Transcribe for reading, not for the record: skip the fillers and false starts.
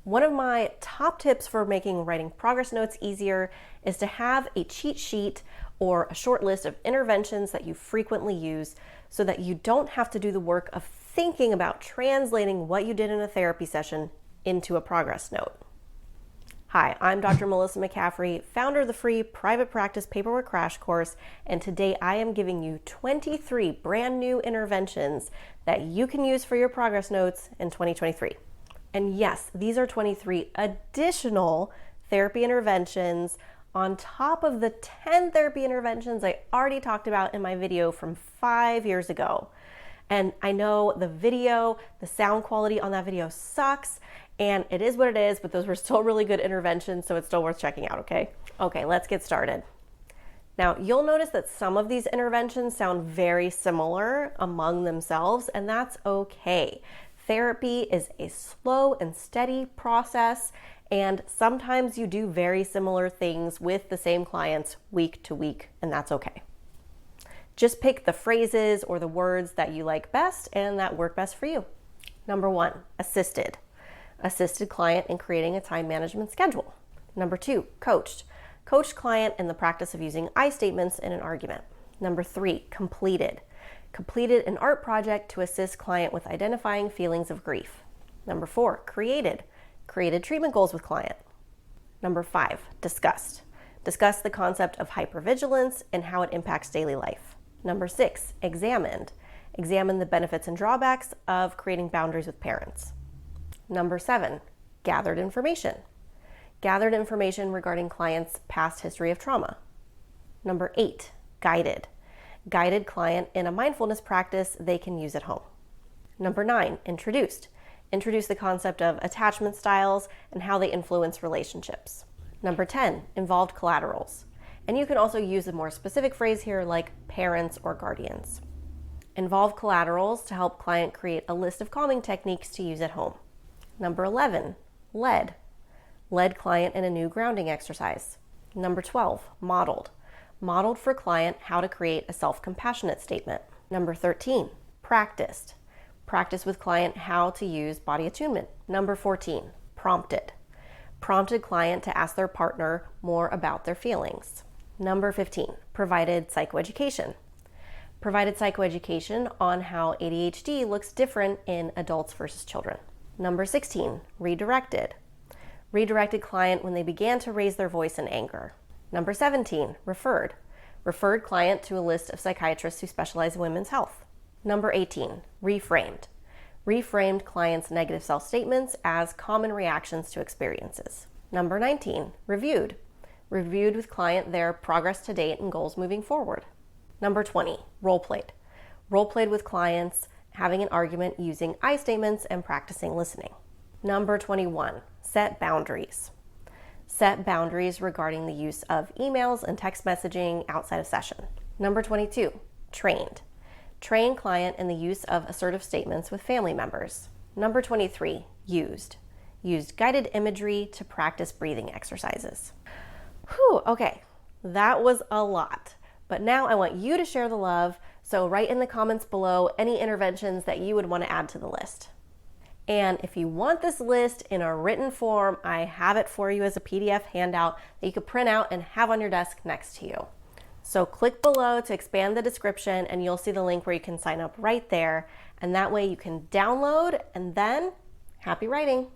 One of my top tips for making writing progress notes easier is to have a cheat sheet or a short list of interventions that you frequently use so that you don't have to do the work of thinking about translating what you did in a therapy session into a progress note. Hi, I'm Dr. Maelisa McCaffrey, founder of the free private practice paperwork crash course, and today I am giving you 23 brand new interventions that you can use for your progress notes in 2023. And yes, these are 23 additional therapy interventions on top of the 10 therapy interventions I already talked about in my video from 5 years ago. And I know the sound quality on that video sucks, and it is what it is, but those were still really good interventions, so it's still worth checking out, okay? Okay, let's get started. Now, you'll notice that some of these interventions sound very similar among themselves, and that's okay. Therapy is a slow and steady process, and sometimes you do very similar things with the same clients week to week, and that's okay. Just pick the phrases or the words that you like best and that work best for you. Number 1, assisted. Assisted client in creating a time management schedule. Number 2, coached. Coached client in the practice of using I statements in an argument. Number 3, completed. Completed an art project to assist client with identifying feelings of grief. Number 4, created. Created treatment goals with client. Number 5, discussed. Discussed the concept of hypervigilance and how it impacts daily life. Number 6, examined. Examined the benefits and drawbacks of creating boundaries with parents. Number 7, gathered information. Gathered information regarding clients' past history of trauma. Number 8, guided. Guided client in a mindfulness practice they can use at home. Number 9, introduced. Introduced the concept of attachment styles and how they influence relationships. Number 10, involved collaterals. And you can also use a more specific phrase here like parents or guardians. Involve collaterals to help client create a list of calming techniques to use at home. Number 11, led. Led client in a new grounding exercise. Number 12, modeled. Modeled for client how to create a self-compassionate statement. Number 13, practiced. Practice with client how to use body attunement. Number 14, prompted. Prompted client to ask their partner more about their feelings. Number 15, provided psychoeducation. Provided psychoeducation on how ADHD looks different in adults versus children. Number 16, redirected. Redirected client when they began to raise their voice in anger. Number 17, referred. Referred client to a list of psychiatrists who specialize in women's health. Number 18, reframed. Reframed clients' negative self-statements as common reactions to experiences. Number 19, reviewed. Reviewed with client their progress to date and goals moving forward. Number 20, role-played. Role-played with clients having an argument using I statements and practicing listening. Number 21, set boundaries. Set boundaries regarding the use of emails and text messaging outside of session. Number 22, trained. Train client in the use of assertive statements with family members. Number 23, used. Used guided imagery to practice breathing exercises. Whew, okay, that was a lot. But now I want you to share the love, so write in the comments below any interventions that you would want to add to the list. And if you want this list in a written form, I have it for you as a PDF handout that you could print out and have on your desk next to you. So click below to expand the description and you'll see the link where you can sign up right there. And that way you can download and then happy writing.